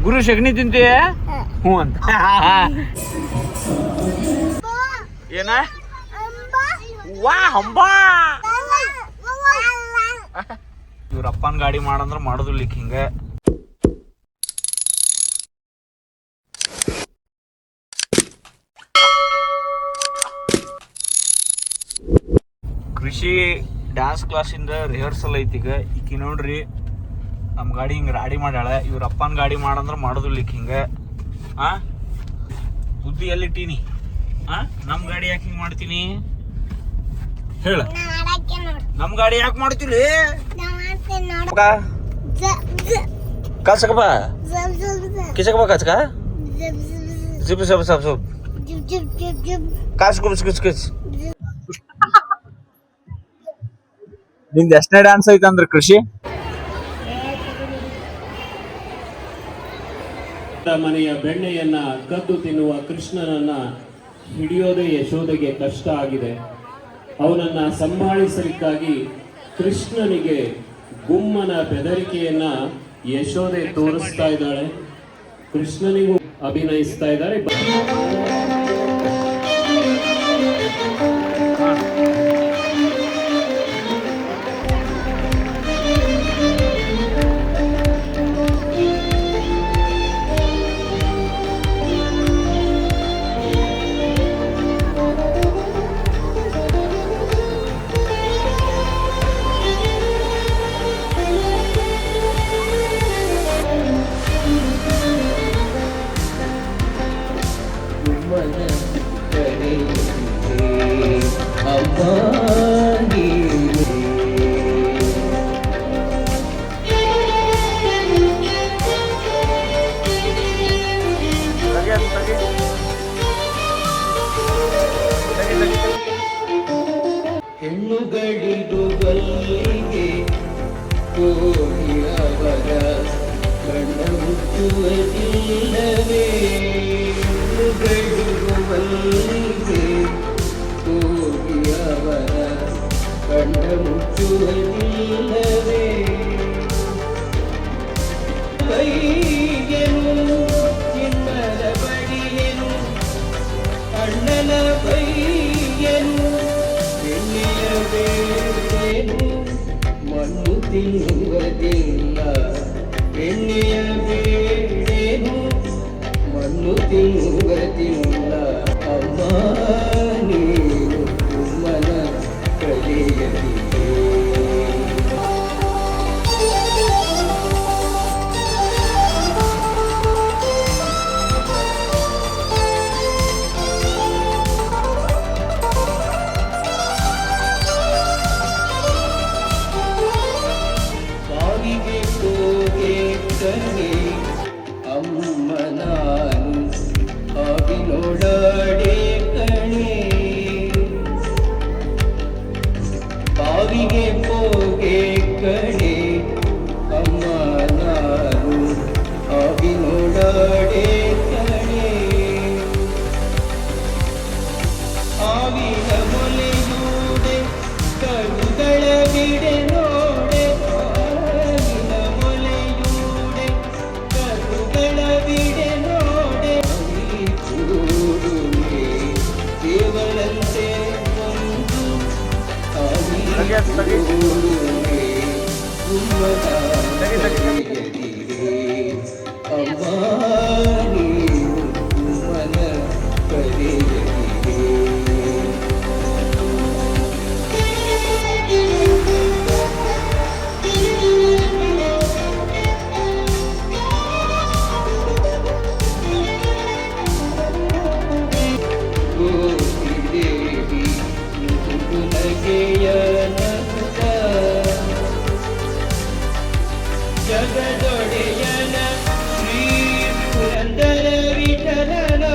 ಗುರು ಶಗಣಿ ತಿಂತೀಯ? ಹ್ಞೂ ಅಂತ. ಏನ ವಾ ಹಂಬಾ ಇವ್ರ ಅಪ್ಪನ ಗಾಡಿ ಮಾಡಂದ್ರ ಮಾಡೋದಿಲ್ಲ ಹಿಂಗ. ಕೃಷಿ ಡ್ಯಾನ್ಸ್ ಕ್ಲಾಸಿಂದ ರಿಹರ್ಸಲ್ ಐತಿ ಈಗ. ಈಕಿ ನೋಡ್ರಿ ನಮ್ಮ ಗಾಡಿ ಹಿಂಗೆ ರಾಡಿ ಮಾಡ್ಯಾಳ. ಇವ್ರ ಅಪ್ಪನ ಗಾಡಿ ಮಾಡಂದ್ರೆ ಮಾಡೋದಿಲ್ಲ ಹಿಂಗ. ಬುದ್ಧಿ ಎಲ್ಲಿಟ್ಟೀನಿ? ನಮ್ಮ ಗಾಡಿ ಯಾಕೆ ಹಿಂಗೆ ಮಾಡ್ತೀನಿ ಹೇಳ? ನಮ್ಮ ಗಾಡಿ ಯಾಕೆ ಮಾಡ್ತೀವಿ? ಕಚ್ಕಪ್ಪ ಕಿಚಕಪ್ಪ ಕಚ್ಕ ಜಿಪ್ ಸಬ್ ಸಬ್ ಸಬ್ ಕಾಸ್ ಕುಬ್ಸ್ ಕುಚ್ ಕುಚ್. ನಿಂದ ಎಷ್ಟನೇ ಡ್ಯಾನ್ಸ್ ಐತೆ ಅಂದ್ರೆ ಕೃಷಿ? ಮನೆಯ ಬೆಣ್ಣೆಯನ್ನ ಕದ್ದು ತಿನ್ನುವ ಕೃಷ್ಣನನ್ನ ಹಿಡಿಯೋದೇ ಯಶೋದೆಗೆ ಕಷ್ಟ ಆಗಿದೆ. ಅವನನ್ನ ಸಂಭಾಳಿಸಲಿಕ್ಕಾಗಿ ಕೃಷ್ಣನಿಗೆ ಗುಮ್ಮನ ಬೆದರಿಕೆಯನ್ನ ಯಶೋದೆ ತೋರಿಸ್ತಾ ಇದ್ದಾಳೆ. ಕೃಷ್ಣನಿಗೂ ಅಭಿನಯಿಸ್ತಾ ಇದ್ದಾರೆ. ಹೆಣ್ಣುಗಳಿದು ಗಲ್ಲಿಗೆ ಹೋಗಿ ಅವರ ಕಣ್ಣ ಮುಚ್ಚುವುದಿಲ್ಲವೇ? ಹೆಣ್ಣುಗಳಿದು ಗಲ್ಲಿಗೆ ಹೋಗಿ ಅವರ ಕಣ್ಣ ಮುಚ್ಚುವುದಿಲ್ಲವೇ? ಬೈಗೆನು ಚಿನ್ನದ ಬಡಿಯನು ಅಣ್ಣನ ಬೈಗೆನು ಬೇಡೇನು ಮಣ್ಣು ತಿನ್ನುವುದಿಲ್ಲ. ಎಣ್ಣೆಯ ಬೇಡೇನು ಮಣ್ಣು ತಿನ್ನುವುದಿಲ್ಲ. ಅಮ್ಮ ನೀನು ಮನ ಕಲಿಯಲಿದೆ. ಅಮ್ಮ ನಾನು ಆಗಿ ನೋಡಾಡೆ ಕಣೆ. ಬಾವಿಗೆ ಹೋಗೆ ಕಣೆ ಅಮ್ಮ ನಾನು ಆಗಿ ನೋಡಾಡೆ ಕಣೆ. ಆವಿನ ಮೊಲೆಯೂಡೆ ಕರುಗಳ ಬಿಡೆ ನೋಡೆ. ಆವಿನ ಮೊಲೆಯೂಡೆ ಕರುಗಳ ಬಿಡೆ ನೋಡೆ. ಚೂಡುವೆ ದೇವರಂತೆ ಒಂದು ಚೂಡುವೆ ಗುಮ್ಮದ ಅಮ್ಮ ನೀನು ಗುಮ್ಮನ ಕರೆಯಲಿದೆ. ಜಗದೊಡೆಯನ ಶ್ರೀ ಪುರಂದರ ವಿಠಲನ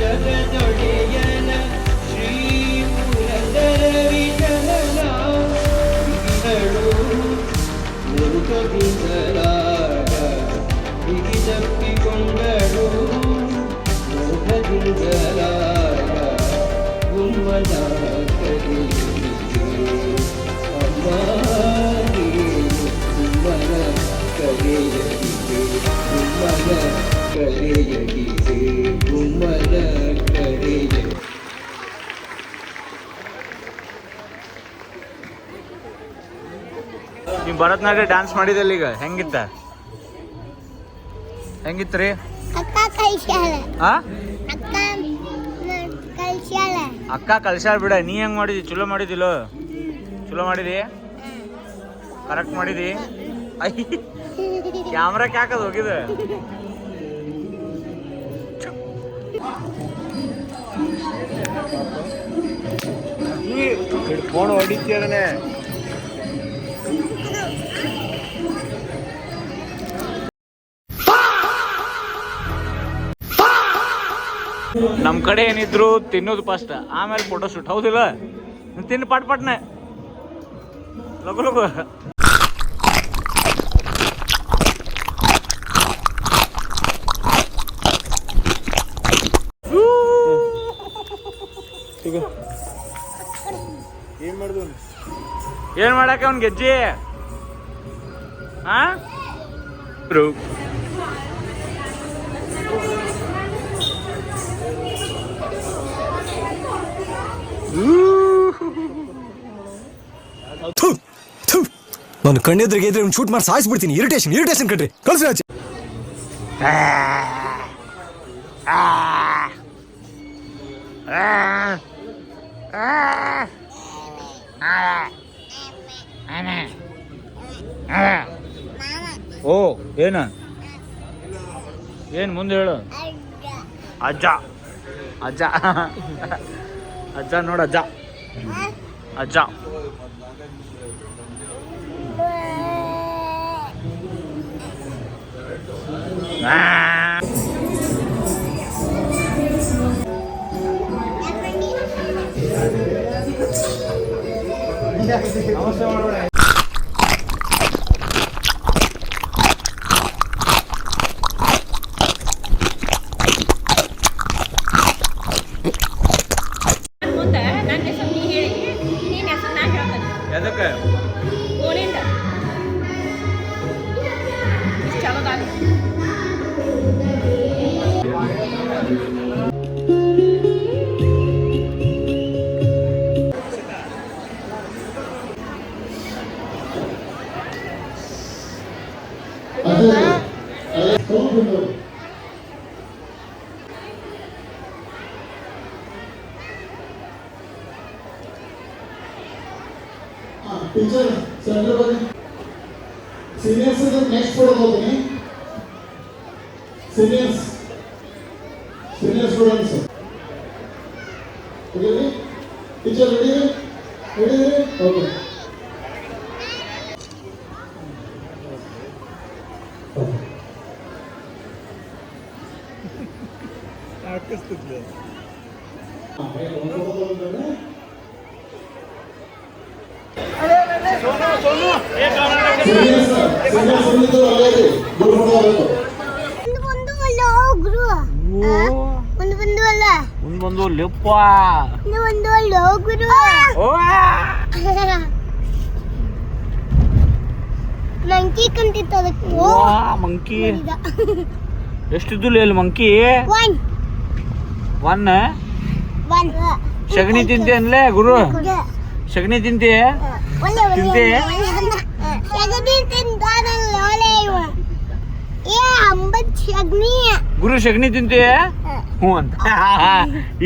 ಜಗದೊಡೆಯನ ಶ್ರೀ ಪುರಂದರ ವಿಠಲನ ಮುರುಕ ಬಿಂದಲಾಗ ಬಿಗಿದಪ್ಪಿಕೊಂಡರು. ಭರತನಾಟ್ಯ ಡ್ಯಾನ್ಸ್ ಮಾಡಿದಲ್ಲಿ ಈಗ ಹೆಂಗಿತ್ತ ರೀ ಅಕ್ಕ ಕಳ್ಸ್ಯಾಳ ಆ ಅಕ್ಕ ಕಳ್ಸ್ಯಾಳ ಅಕ್ಕ ಕಳ್ಸ್ಯಾಳ ಬಿಡ. ನೀ ಹೆಂಗ್ ಮಾಡಿದಿ? ಚಲೋ ಮಾಡಿದಿಲ್ಲೋ? ಚಲೋ ಮಾಡಿದಿ, ಕರೆಕ್ಟ್ ಮಾಡಿದಿ. ಐ ಕ್ಯಾಮ್ರಾಕ್ ಯಾಕದು ಹೋಗಿದ? ಫೋನ್ ಹೊಡಿತೀಯನೇ. ನಮ್ಮ ಕಡೆ ಏನಿದ್ರು ತಿನ್ನೋದು ಫಸ್ಟ್, ಆಮೇಲೆ ಫೋಟೋ ಶೂಟ್. ಹೌದಿಲ್ಲ? ತಿನ್ನು ಪಟ್ನೆ ಲಗು ಲಗು. ಏನ್ ಮಾಡಾಕ ಅವ್ನ್ ಗೆಜ್ಜಿ? ಹಾ ನಾನು ಕಣ್ಣೆದ್ರಿಗೆ ಇದ್ರೆ ಒಂದು ಶೂಟ್ ಮಾಡಿ ಸಾಯಿಸ್ಬಿಡ್ತೀನಿ. ಇರಿಟೇಷನ್ ಕಣ್ರಿ, ಕಳ್ಸಿ ಆಚೆ. ಓ ಏನ್ ಮುಂದೆ ಹೇಳು. ಅಜ್ಜ ಅಜ್ಜ ಅಜ್ಜ ನೋಡ, ಅಜ್ಜ ಅಜ್ಜ. ಮುಂದೆ ನನ್ನ ಹೆಸರು ನೀ ಹೇಳಿ, ನೀನ್ ಹೆಸರು ನಾ ಹೇಳ್ತೇನೆ. ಎದಕ್ಕೆ? ಗೋಣಿಂದ ಇಷ್ಟು ಚಲೋದಾಗ टीचर सेंटर पर सीनियर से जब नेक्स्ट फोटो होते हैं senior students okay teacher ready okay ಮುಂದೊಂದು ಲೆಪ್ಪ ಮಂಕಿ ಕಂಟಿತ್ತು ಅದಕ್ಕೆ. ಮಂಕಿ ಎಷ್ಟಿದ್ದು ಅಲ್ಲಿ ಮಂಕಿ? ಒನ್ ಸಗಣಿ ತಿಂತೆ ಅನ್ಲೇ ಗುರು? ಸಗಣಿ ತಿಂತೆ? ತಿಂತೆ? ಗುರು ಸಗಣಿ ತಿಂತೆ? ಹ್ಞೂ ಅಂತ.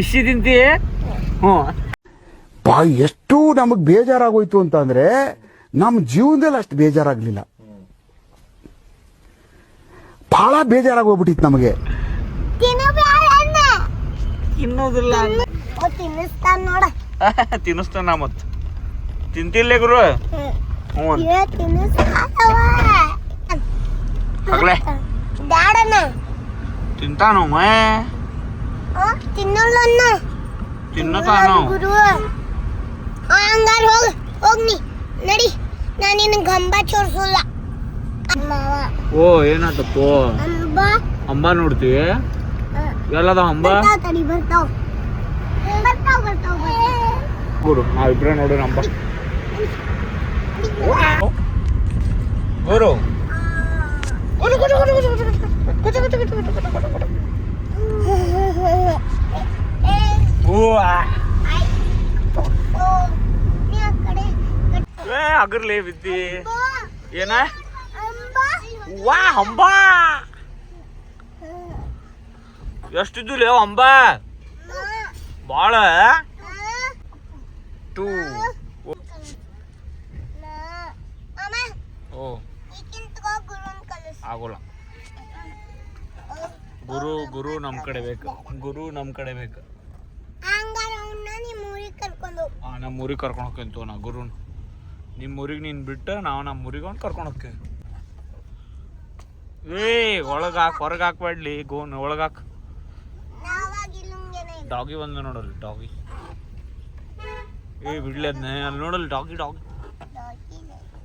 ಇಶಿ ತಿಂತೆ? ಹ್ಞೂ. ಎಷ್ಟು ನಮಗ್ ಬೇಜಾರಾಗೋಯ್ತು ಅಂತ ಅಂದ್ರೆ ನಮ್ಮ ಜೀವನದಲ್ಲಿ ಅಷ್ಟು ಬೇಜಾರಾಗ್ಲಿಲ್ಲ, ಬಹಳ ಬೇಜಾರಾಗೋಗ್ಬಿಟ್ಟಿತ್ತು ನಮಗೆ. ತಿನ್ನೋದಿಲ್ಲ ತಿನ್ನಿಸ್ತಾನ ನೋಡ. ತಿನ್ನಿಸ್ತಾನ ಮತ್ ತಿಂತಿಲ್ಲೇ ಗುರು? ಹ್ಞೂ ಅಂತ. ಆಗ್ಲೇ ದಾಡನ ತಿಂತಾನು ಮೇ ತಿನ್ನಲ್ಲ ತಿನ್ನತಾನು. ಗುರು ಹಂಗಾರ ಹೋಗ್ನಿ ನಡಿ, ನಾನು ನಿನ್ನ ಗಂಬ ಚೋರ್ಸಲ್ಲ. ಓ ಏನಾತಪ್ಪ? ಅಂಬ ನೋಡ್ತೀವಿ? ಎಲ್ಲದ ಅಂಬ? ತಡಿ ಬರ್ತಾವ ಗುರು ನಾವಿಬ್ರೆ ನೋಡೋಣ ಅಂಬ. ಗುರು ಅಗರ್ಲೇ ಬಿದ್ದಿ ಏನ ಅಂಬ ವಾ ಅಂಬಾ ಎಷ್ಟಿದ್ದು ಅಂಬಾ ಬಾಳ ಟೂ ಅಮ್ಮ ಓ ಈಗಿಂತ ಗುರುನ್ ಕಲಿಸ್ ಆಗೋಲ್ಲ ಗುರು ನಮ್ ಕಡೆ ಬೇಕು ಗುರು ನಮ್ ಕಡೆ ಬೇಕು ಹಂಗಾರ ಅವನ್ನ ನಿಮ್ಮ ಊರಿಗೆ ಕರ್ಕೊಂಡು ನಮ್ಮ ಊರಿಗೆ ಕರ್ಕೊಂಡು ಹೋಗ್ಕೊಂತ ನಾ ಗುರುನ್ ನಿಮ್ಮ ಊರಿಗೆ ನೀನು ಬಿಟ್ಟು ನಾವು ನಮ್ಮ ಊರಿಗೆ ಒಂದು ಕರ್ಕೊಂಡು ಹೋಗ್ತೀವಿ ಒಳಗೆ ಹಾಕಿ ಹೊರಗೆ ಹಾಕ್ಬೇಡ್ಲಿ ಗೋನ್ ಒಳಗೆ ಹಾಕಿ ನಾವಾಗಿಲ್ಲಂಗೇನೆ ಡಾಗಿ ಬಂದ ನೋಡಲ್ಲಿ ಡಾಗಿ ಬಿಡ್ಲಿ ಅದನ್ನ ಅಲ್ಲಿ ನೋಡಲ್ಲಿ ಡಾಗಿ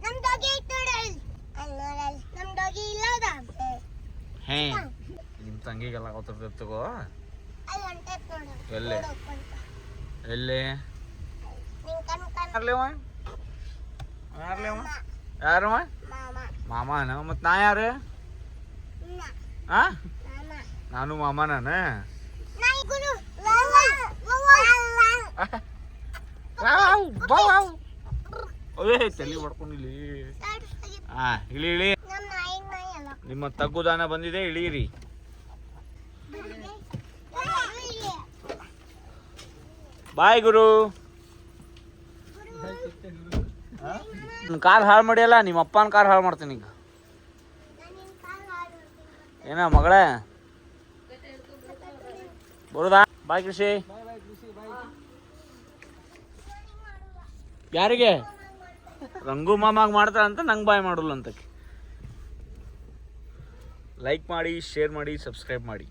ನಮ್ ಡಾಗಿ ಐತ್ ನೋಡಲ್ ಅಲ್ಲಿ ನೋಡಲ್ ನಮ್ ಡಾಗಿ ಇಲ್ಲ ಹೇ ನಿಮ್ಮ ತಂಗಿಗೆಲ್ಲ ಗೊತ್ತಿರ್ತದೆ ತಗೋ ಅಲ್ಲಿ ಹೊಂಟೈತ್ ನೋಡು ಎಲ್ಲಿ ಎಲ್ಲಿ ನಿನ್ ಕಣ್ ಯಾರ್ಲೇವ ಯಾರವ ಮಾಮ ಮಾಮನ ಮತ್ತು ನಾ ಯಾರು ಆ ಮಾಮ ನಾನು ಮಾಮನ ನಾಯಿ ಗುರು ತಲೆ ಮಾಡ್ಕೊಂಡಿಲ್ಲಿ ಇಳಿ ಇಳಿ ನಮ್ ನಾಯಿ ನಾಯಿ ಅಲ್ಲ ನಿಮ್ಮ ತಗ್ಗುದಾನ ಬಂದಿದೆ ಇಳೀರಿ ಬಾಯ್ ಗುರು ಕಾರ್ ಹಾಳು ಮಾಡಿಯಲ್ಲ ನಿಮ್ಮ ಅಪ್ಪನ ಕಾರ್ ಹಾಳು ಮಾಡ್ತೀನಿ ಈಗ ಏನ ಮಗಳೇ ಬರುದಾ ಬಾಯ್ ಕೃಷಿ ಯಾರಿಗೆ ರಂಗು ಮಾಮಾಗ ಮಾಡ್ತಾರಂತ ನಂಗೆ ಬಾಯ್ ಮಾಡಲ್ಲ ಅಂತಕ್ಕೆ ಲೈಕ್ ಮಾಡಿ ಶೇರ್ ಮಾಡಿ ಸಬ್ಸ್ಕ್ರೈಬ್ ಮಾಡಿ